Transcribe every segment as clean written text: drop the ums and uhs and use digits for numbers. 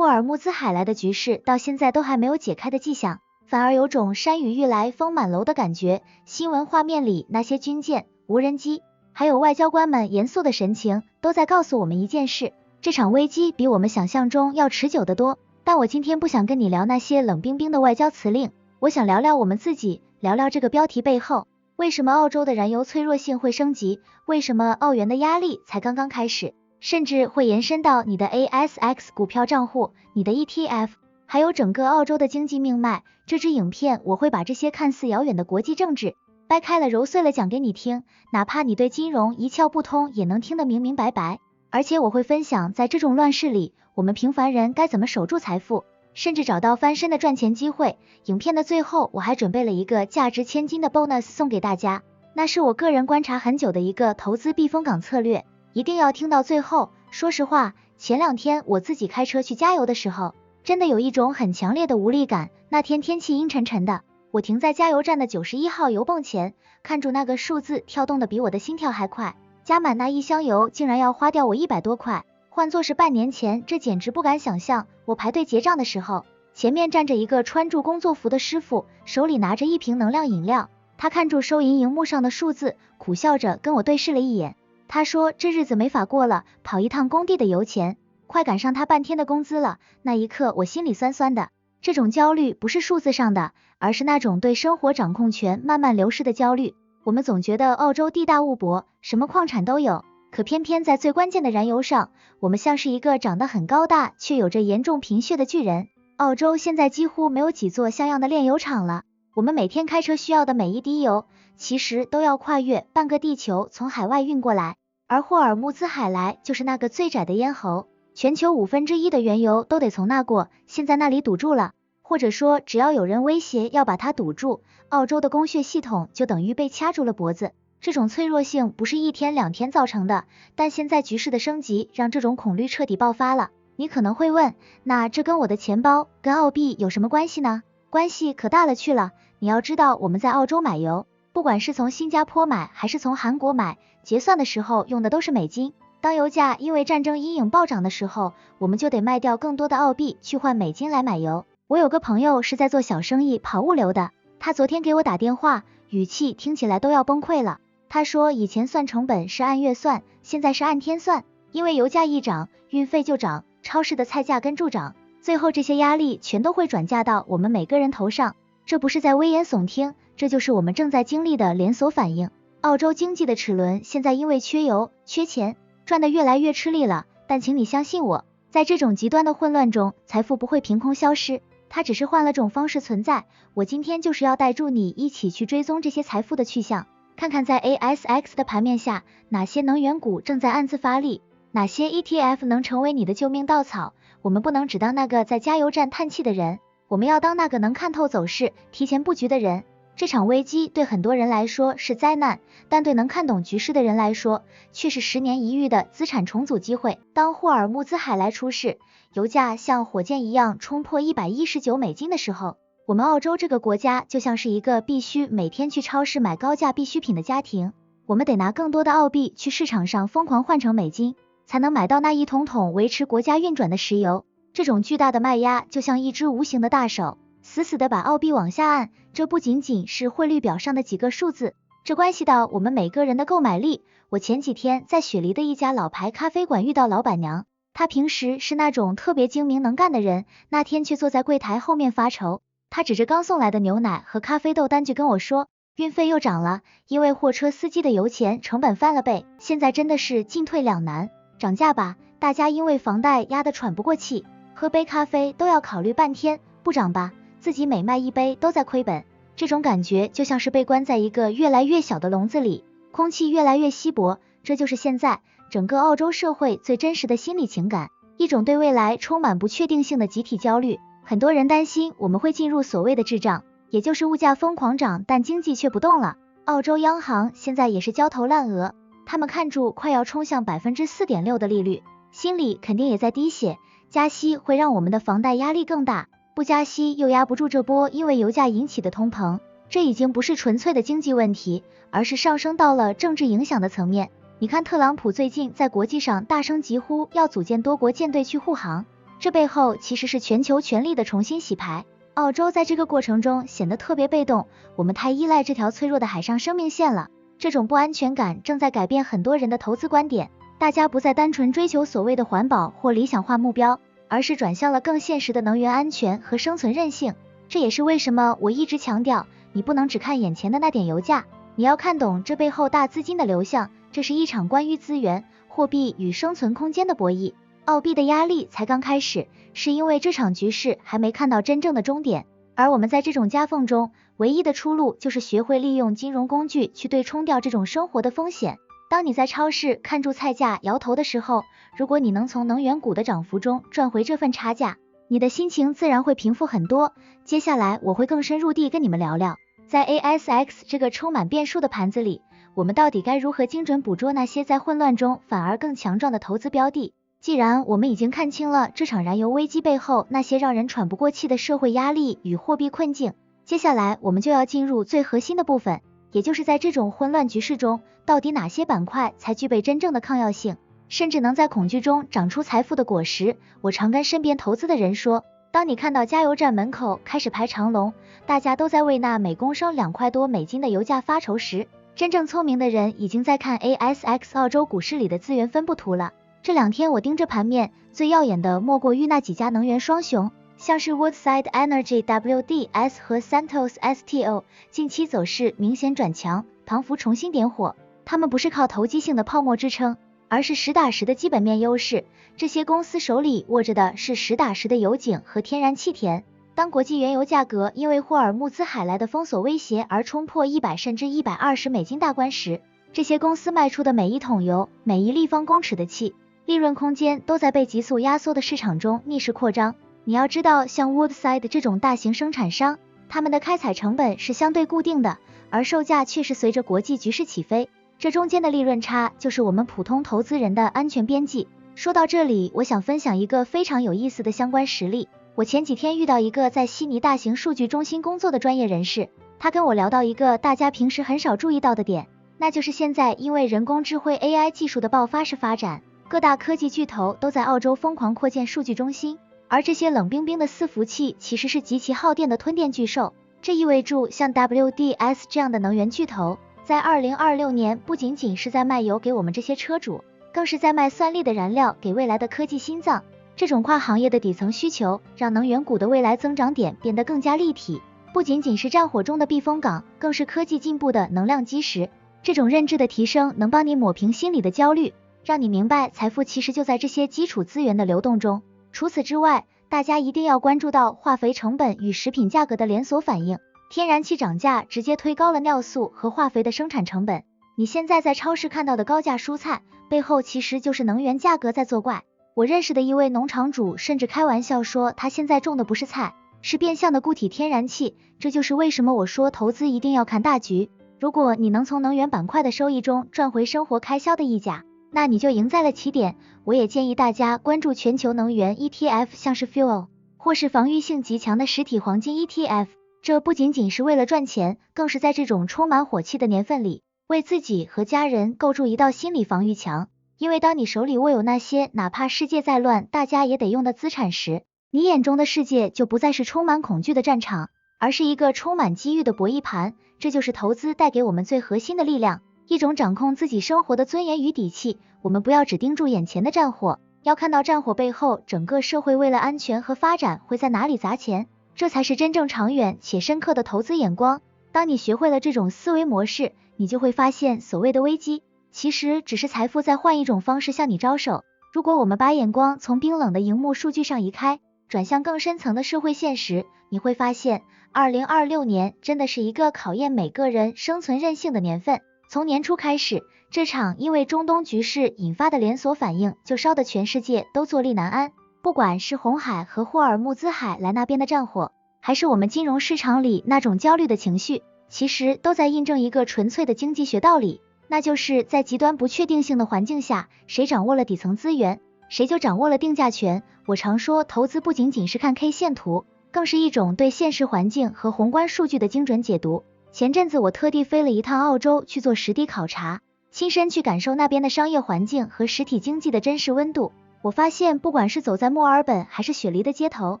霍爾木茲海來的局勢到現在都還沒有解開的跡象，反而有種山雨欲來風滿樓的感覺。新聞畫面裡那些軍艦、無人機，還有外交官們嚴肅的神情，都在告訴我們一件事：這場危機比我們想象中要持久得多。但我今天不想跟你聊那些冷冰冰的外交辭令，我想聊聊我們自己，聊聊這個標題背後，為什麼澳洲的燃油脆弱性會升級？為什麼澳元的壓力才剛剛開始？甚至會延伸到你的 ASX 股票賬戶、你的 ETF， 還有整個澳洲的經濟命脈。這支影片我會把這些看似遙遠的國際政治掰開了揉碎了講給你聽，哪怕你對金融一竅不通，也能聽得明明白白。而且我會分享在這種亂世裡，我們平凡人該怎麼守住財富，甚至找到翻身的賺錢機會。影片的最後，我還準備了一個價值千金的 bonus 送給大家，那是我個人觀察很久的一個投資避風港策略。一定要聽到最後。說實話，前2天我自己開車去加油的時候，真的有一種很強烈的無力感。那天天氣陰沉沉的，我停在加油站的91號油泵前，看住那個數字跳動的比我的心跳還快，加滿那一箱油竟然要花掉我100多塊，換作是半年前，這簡直不敢想象。我排隊結賬的時候，前面站着一個穿着工作服的師傅，手裡拿着一瓶能量飲料，他看住收銀熒幕上的數字，苦笑着跟我对視了一眼。他說這日子沒法過了，跑一趟工地的油錢快趕上他半天的工資了。那一刻我心裡酸酸的，這種焦慮不是數字上的，而是那種對生活掌控權慢慢流失的焦慮。我們總覺得澳洲地大物博，什麼礦產都有，可偏偏在最關鍵的燃油上，我們像是一個長得很高大卻有着嚴重貧血的巨人。澳洲現在幾乎沒有幾座像樣的煉油廠了，我們每天開車需要的每一滴油，其實都要跨越半個地球從海外運過來。而霍爾木茲海來就是那個最窄的咽喉，全球1/5的原油都得從那過，現在那裡堵住了，或者說只要有人威脅要把它堵住，澳洲的供血系統就等於被掐住了脖子。這種脆弱性不是1天2天造成的，但現在局勢的升級讓這種恐懼徹底爆發了。你可能會問，那這跟我的錢包跟澳幣有什麼關係呢？關係可大了去了。你要知道，我們在澳洲買油，不管是從新加坡買還是從韓國買，結算的時候用的都是美金。當油價因為戰爭陰影暴漲的時候，我們就得賣掉更多的澳幣去換美金來買油。我有個朋友是在做小生意跑物流的，他昨天給我打電話，語氣聽起來都要崩潰了。他說以前算成本是按月算，現在是按天算，因為油價一漲，運費就漲，超市的菜價跟着漲，最後這些壓力全都會轉嫁到我們每個人頭上。這不是在危言聳聽，這就是我們正在經歷的連鎖反應。澳洲經濟的齒輪現在因為缺油、缺錢，賺得越來越吃力了。但請你相信我，在這種極端的混亂中，財富不會憑空消失，它只是換了種方式存在。我今天就是要帶住你一起去追蹤這些財富的去向，看看在 ASX 的盤面下，哪些能源股正在暗自發力，哪些 ETF 能成為你的救命稻草。我們不能只當那個在加油站嘆氣的人，我們要當那個能看透走勢、提前布局的人。這場危機對很多人來說是災難，但對能看懂局勢的人來說，卻是10年一遇的資產重組機會。當霍爾木茲海來出事，油價像火箭一樣衝破119美金的時候，我們澳洲這個國家就像是一個必須每天去超市買高價必需品的家庭，我們得拿更多的澳幣去市場上瘋狂換成美金，才能買到那一桶桶維持國家運轉的石油。這種巨大的賣壓就像一只無形的大手，死死地把澳幣往下按。這不僅僅是匯率表上的幾個數字，這關係到我們每個人的購買力。我前幾天在雪梨的一家老牌咖啡館遇到老闆娘，她平時是那種特別精明能幹的人，那天卻坐在櫃檯後面發愁。她指着剛送來的牛奶和咖啡豆單據跟我說，運費又漲了，因為貨車司機的油錢成本翻了倍，現在真的是進退兩難。漲價吧，大家因為房貸壓得喘不過氣，喝杯咖啡都要考慮半天；不漲吧，自己每賣一杯都在虧本。這種感覺就像是被關在一個越來越小的籠子裡，空氣越來越稀薄。這就是現在整個澳洲社會最真實的心理情感，一種對未來充滿不確定性的集體焦慮。很多人担心我们會進入所謂的滯脹，也就是物價瘋狂漲，但經濟卻不動了。澳洲央行現在也是焦頭爛額，他們看住快要衝向 4.6% 的利率，心裡肯定也在滴血。加息會讓我們的房貸壓力更大，不加息又壓不住這波因為油價引起的通膨。這已經不是純粹的經濟問題，而是上升到了政治影響的層面。你看特朗普最近在國際上大聲疾呼要組建多國艦隊去護航，這背後其實是全球權力的重新洗牌。澳洲在這個過程中顯得特別被動，我們太依賴這條脆弱的海上生命線了。這種不安全感正在改變很多人的投資觀點，大家不再單純追求所謂的環保或理想化目標，而是轉向了更現實的能源安全和生存韌性。這也是為什麼我一直強調，你不能只看眼前的那點油價，你要看懂這背後大資金的流向。這是一場關於資源、貨幣與生存空間的博弈。澳幣的壓力才剛開始，是因為這場局勢還沒看到真正的終點，而我們在這種夾縫中，唯一的出路就是學會利用金融工具去對沖掉這種生活的風險。當你在超市看住菜價搖頭的時候，如果你能從能源股的漲幅中賺回這份差價，你的心情自然會平復很多。接下來我會更深入地跟你們聊聊，在 ASX 這個充滿變數的盤子裡，我們到底該如何精準捕捉那些在混亂中反而更強壯的投資標的。既然我們已經看清了這場燃油危機背後那些讓人喘不過氣的社會壓力與貨幣困境，接下來我們就要進入最核心的部分，也就是在這種混亂局勢中，到底哪些板塊才具備真正的抗藥性，甚至能在恐懼中長出財富的果實。我常跟身邊投資的人說，當你看到加油站門口開始排長龍，大家都在為那每公升2塊多美金的油價發愁時，真正聰明的人已經在看 ASX 澳洲股市裡的資源分布圖了。這2天我盯着盤面，最耀眼的莫過於那幾家能源雙雄，像是 Woodside Energy WDS 和 Santos STO， 近期走勢明顯轉強，彷彿重新點火。他們不是靠投機性的泡沫支撐，而是實打實的基本面優勢。這些公司手裡握着的是實打實的油井和天然氣田。當國際原油價格因為霍爾木茲海來的封鎖威脅而衝破100甚至120美金大關時，這些公司賣出的每一桶油、每一立方公尺的氣，利潤空間都在被急速壓縮的市場中逆勢擴張。你要知道，像 Woodside 這種大型生產商，他們的開採成本是相對固定的，而售價卻是隨着國際局勢起飛。這中間的利潤差就是我們普通投資人的安全邊際。說到這裡，我想分享一個非常有意思的相關實例。我前幾天遇到一個在悉尼大型數據中心工作的專業人士，他跟我聊到一個大家平時很少注意到的點，那就是現在因為人工智慧 AI 技術的爆發式發展，各大科技巨頭都在澳洲瘋狂擴建數據中心，而這些冷冰冰的伺服器其實是極其耗電的吞電巨獸。這意味着像 WDS 這樣的能源巨頭，在2026年不僅僅是在賣油給我們這些車主，更是在賣算力的燃料給未來的科技心臟。這種跨行業的底層需求，讓能源股的未來增長點變得更加立體，不僅僅是戰火中的避風港，更是科技進步的能量基石。這種認知的提升能幫你抹平心裡的焦慮，讓你明白財富其實就在這些基礎資源的流動中。除此之外，大家一定要關注到化肥成本與食品價格的連鎖反應。天然氣漲價直接推高了尿素和化肥的生產成本。你現在在超市看到的高價蔬菜，背後其實就是能源價格在作怪。我認識的一位農場主甚至開玩笑說，他現在種的不是菜，是變相的固體天然氣。這就是為什麼我說投資一定要看大局。如果你能從能源板塊的收益中賺回生活開銷的溢價，那你就贏在了起點。我也建議大家關注全球能源 ETF， 像是 Fuel， 或是防禦性極強的實體黃金 ETF。這不僅僅是為了賺錢，更是在這種充滿火氣的年份裡，為自己和家人構築一道心理防禦牆。因為當你手裡握有那些哪怕世界再亂，大家也得用的資產時，你眼中的世界就不再是充滿恐懼的戰場，而是一個充滿機遇的博弈盤。這就是投資帶給我們最核心的力量，一種掌控自己生活的尊嚴與底氣。我們不要只盯住眼前的戰火，要看到戰火背後整個社會為了安全和發展會在哪裡砸錢，這才是真正長遠且深刻的投資眼光。當你學會了這種思維模式，你就會發現所謂的危機，其實只是財富在換一種方式向你招手。如果我們把眼光從冰冷的熒幕數據上移開，轉向更深層的社會現實，你會發現2026年真的是一個考驗每個人生存韌性的年份。從年初開始，這場因為中東局勢引發的連鎖反應就燒得全世界都坐立難安。不管是紅海和霍爾木茲海來那邊的戰火，還是我們金融市場裡那種焦慮的情緒，其實都在印證一個純粹的經濟学道理，那就是在極端不確定性的環境下，誰掌握了底層資源，誰就掌握了定價權。我常說，投資不僅僅是看 K 線圖，更是一種对現實環境和宏觀數据的精準解讀。前陣子我特地飛了一趟澳洲去做實地考察，親身去感受那邊的商業環境和實體經濟的真實溫度。我發現不管是走在墨爾本還是雪梨的街頭，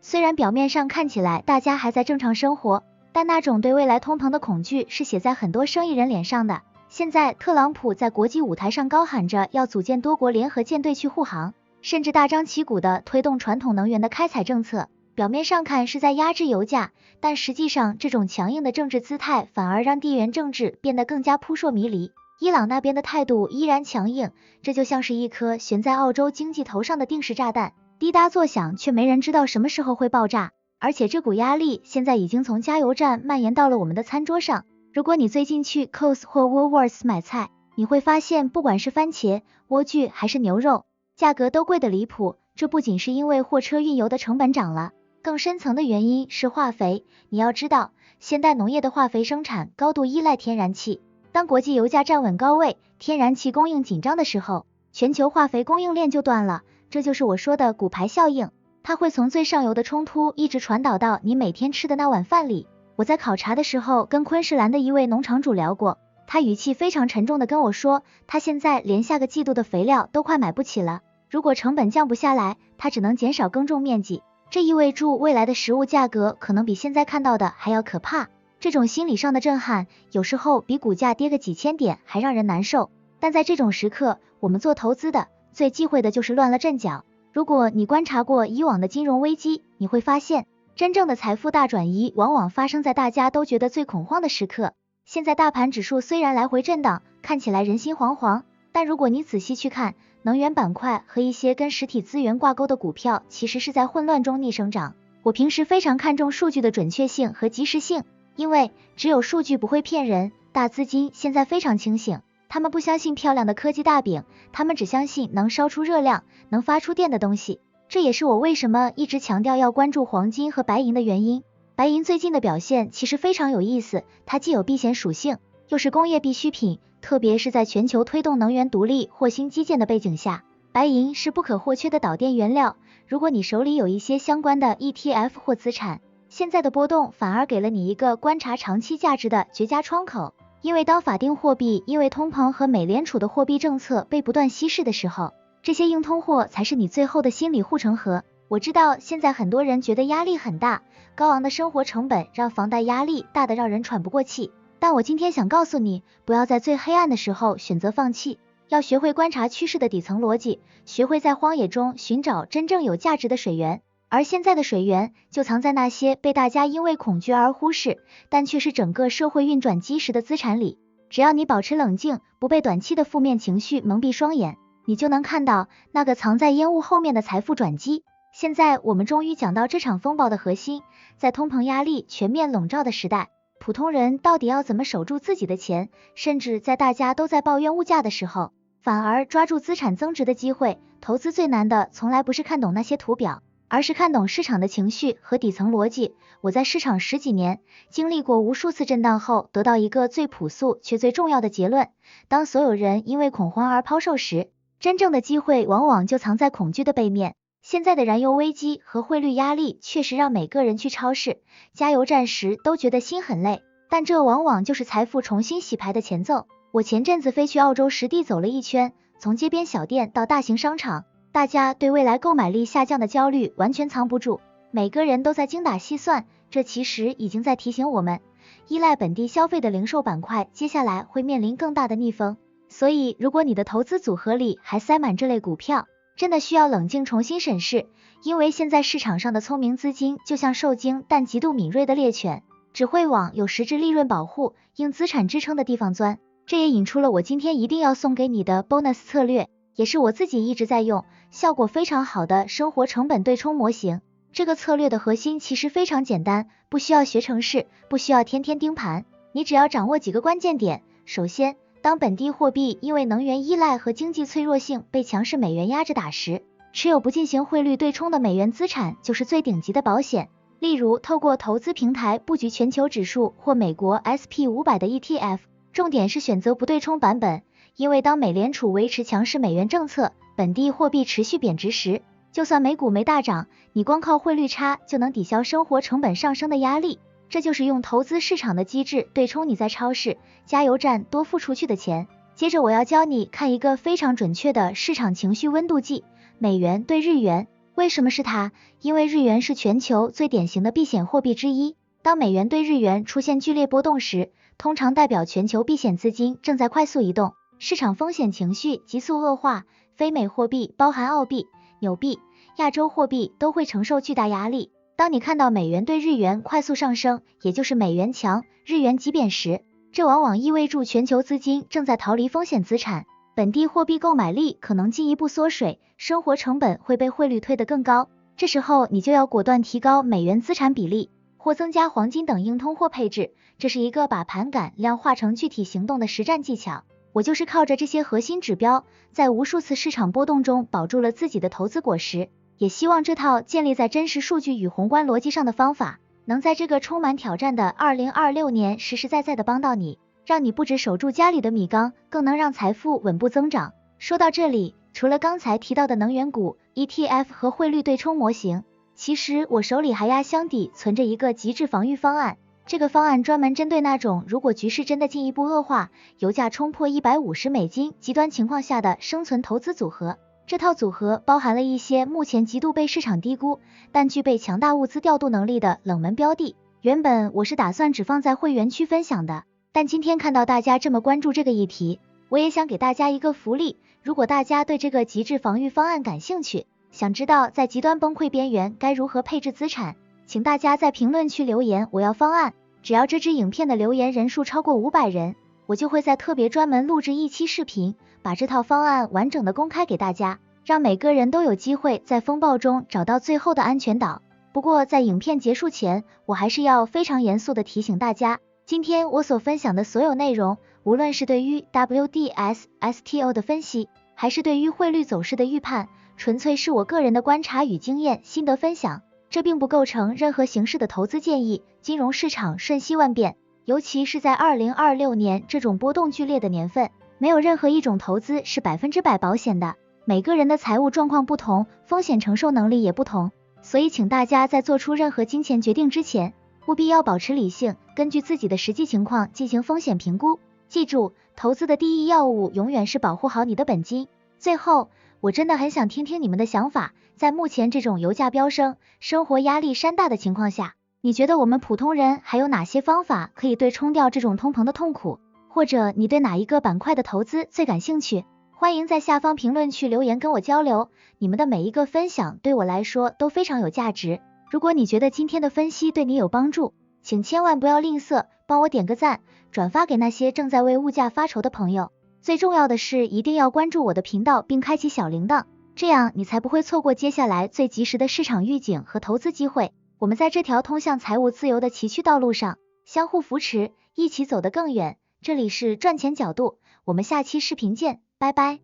雖然表面上看起來大家還在正常生活，但那種對未來通膨的恐懼是寫在很多生意人臉上的。現在特朗普在國際舞台上高喊着要組建多國聯合艦隊去護航，甚至大張旗鼓地推動傳統能源的開採政策，表面上看是在壓制油價，但實際上這種強硬的政治姿態反而讓地緣政治變得更加撲朔迷離。伊朗那邊的態度依然強硬，這就像是一顆懸在澳洲經濟頭上的定時炸彈，滴答作響，卻沒人知道什麼時候會爆炸。而且這股壓力現在已經從加油站蔓延到了我們的餐桌上。如果你最近去 Coles 或 Woolworths 買菜，你會發現不管是番茄、萵苣還是牛肉，價格都貴得離譜。這不僅是因為貨車運油的成本漲了，更深層的原因是化肥。你要知道，現代農業的化肥生產高度依賴天然氣。當國際油價站穩高位，天然氣供應緊張的時候，全球化肥供應鏈就斷了。這就是我說的骨牌效應，它會從最上游的衝突一直傳導到你每天吃的那碗飯裡。我在考察的時候跟昆士蘭的一位農場主聊過，他語氣非常沉重地跟我說，他現在連下個季度的肥料都快買不起了，如果成本降不下來，他只能減少耕種面積。這意味着未來的食物價格可能比現在看到的還要可怕。這種心理上的震撼，有時候比股價跌個幾千點還讓人難受。但在這種時刻，我們做投資的最忌諱的就是亂了陣腳。如果你觀察過以往的金融危機，你會發現，真正的財富大轉移往往發生在大家都覺得最恐慌的時刻。現在大盤指數雖然來回震盪，看起來人心惶惶，但如果你仔細去看，能源板塊和一些跟實體資源掛鈎的股票其實是在混亂中逆生長。我平時非常看重數據的準確性和及時性，因為只有數據不會騙人。大資金現在非常清醒，他們不相信漂亮的科技大餅，他們只相信能燒出熱量、能發出電的東西。這也是我為什麼一直強調要關注黃金和白銀的原因。白銀最近的表現其實非常有意思，它既有避險屬性，又是工業必需品，特別是在全球推動能源獨立或新基建的背景下，白銀是不可或缺的導電原料。如果你手裡有一些相關的 ETF 或資產，現在的波動反而給了你一個觀察長期價值的絕佳窗口。因為當法定貨幣因為通膨和美聯儲的貨幣政策被不斷稀釋的時候，這些硬通貨才是你最後的心理護城河。我知道現在很多人覺得壓力很大，高昂的生活成本讓房貸壓力大得讓人喘不過氣。但我今天想告訴你，不要在最黑暗的時候選擇放棄，要學會觀察趨勢的底層邏輯，學會在荒野中尋找真正有價值的水源。而現在的水源就藏在那些被大家因為恐懼而忽視，但卻是整個社會運轉基石的資產裡。只要你保持冷靜，不被短期的負面情緒蒙蔽雙眼，你就能看到那個藏在煙霧後面的財富轉機。現在我們終於講到這場風暴的核心，在通膨壓力全面籠罩的時代，普通人到底要怎麼守住自己的錢？甚至在大家都在抱怨物價的時候，反而抓住資產增值的機會。投資最難的從來不是看懂那些圖表，而是看懂市場的情緒和底層邏輯。我在市場10幾年，經歷過無數次震盪後，得到一個最樸素卻最重要的結論：當所有人因為恐慌而拋售時，真正的機會往往就藏在恐懼的背面。現在的燃油危機和匯率壓力確實讓每個人去超市、加油站時都覺得心很累，但這往往就是財富重新洗牌的前奏。我前陣子飛去澳洲實地走了一圈，從街邊小店到大型商場，大家對未來購買力下降的焦慮完全藏不住，每個人都在精打細算。這其實已經在提醒我們，依賴本地消費的零售板塊接下來會面臨更大的逆風。所以如果你的投資組合裡還塞滿這類股票，真的需要冷靜重新審視，因為現在市場上的聰明資金就像受驚但極度敏銳的獵犬，只會往有實質利潤保護、硬資產支撐的地方鑽。這也引出了我今天一定要送給你的 bonus 策略，也是我自己一直在用，效果非常好的生活成本对冲模型。這個策略的核心其實非常簡單，不需要學程式，不需要天天盯盤，你只要掌握幾個關鍵點。首先，當本地貨幣因為能源依賴和經濟脆弱性被強勢美元壓着打時，持有不進行匯率對冲的美元資產就是最頂級的保險。例如，透過投資平台布局全球指數或美國 SP500 的 ETF， 重點是選擇不對沖版本，因為當美聯儲維持強勢美元政策，本地貨幣持續貶值時，就算美股沒大漲，你光靠匯率差就能抵消生活成本上升的壓力。這就是用投資市场的機制對沖你在超市、加油站多付出去的錢。接着我要教你看一個非常準確的市場情緒溫度計，美元對日元。為什麼是它？因為日元是全球最典型的避險貨幣之一。當美元對日元出現劇烈波動時，通常代表全球避險資金正在快速移動，市場風險情緒急速惡化，非美貨幣包含澳幣、紐幣、亞洲貨幣都會承受巨大壓力。當你看到美元對日元快速上升，也就是美元強，日元急貶時，這往往意味着全球資金正在逃離風險資產，本地貨幣購買力可能進一步縮水，生活成本會被匯率推得更高。這時候你就要果斷提高美元資產比例，或增加黃金等硬通貨配置，這是一個把盤感量化成具體行動的實戰技巧。我就是靠着這些核心指標，在無數次市場波動中保住了自己的投資果實，也希望這套建立在真實數據與宏觀邏輯上的方法，能在這個充滿挑戰的2026年實實在在的幫到你，讓你不只守住家裡的米缸，更能讓財富穩步增長。說到這裡，除了剛才提到的能源股、ETF 和匯率對沖模型，其實我手裡還壓箱底存着一個極致防禦方案。這個方案專門針對那種如果局勢真的進一步惡化，油價衝破$150極端情況下的生存投資組合。這套組合包含了一些目前極度被市場低估，但具備強大物資調度能力的冷門標的。原本我是打算只放在會員區分享的，但今天看到大家這麼關注這個議題，我也想給大家一個福利。如果大家對這個極致防禦方案感興趣，想知道在極端崩潰邊緣該如何配置資產，請大家在評論區留言我要方案。只要這支影片的留言人數超過500人，我就會在特別專門錄制一期視頻，把這套方案完整的公開給大家，讓每個人都有機會在風暴中找到最後的安全島。不過在影片結束前，我還是要非常嚴肅的提醒大家，今天我所分享的所有內容，無論是對於 WDS、STO 的分析，還是對於匯率走勢的預判，純粹是我個人的觀察與經驗心得分享，這並不構成任何形式的投資建議。金融市場瞬息萬變，尤其是在2026年這種波動劇烈的年份，沒有任何一種投資是100%保險的。每個人的財務狀況不同，風險承受能力也不同，所以請大家在做出任何金錢決定之前，務必要保持理性，根據自己的實際情況進行風險評估。記住，投資的第一要務永遠是保護好你的本金。最後，我真的很想聽聽你們的想法，在目前這種油價飆升、生活壓力山大的情況下，你覺得我們普通人還有哪些方法可以對沖掉這種通膨的痛苦？或者你對哪一個板塊的投資最感興趣？歡迎在下方評論區留言跟我交流，你們的每一個分享對我來說都非常有價值。如果你覺得今天的分析對你有幫助，請千萬不要吝嗇，幫我點個讚，轉發給那些正在為物價發愁的朋友。最重要的是，一定要關注我的頻道並開啟小鈴鐺，這樣你才不會錯過接下來最及時的市場預警和投資機會。我們在這條通向財務自由的崎嶇道路上相互扶持，一起走得更遠。這裡是賺錢角度，我們下期視頻見，拜拜。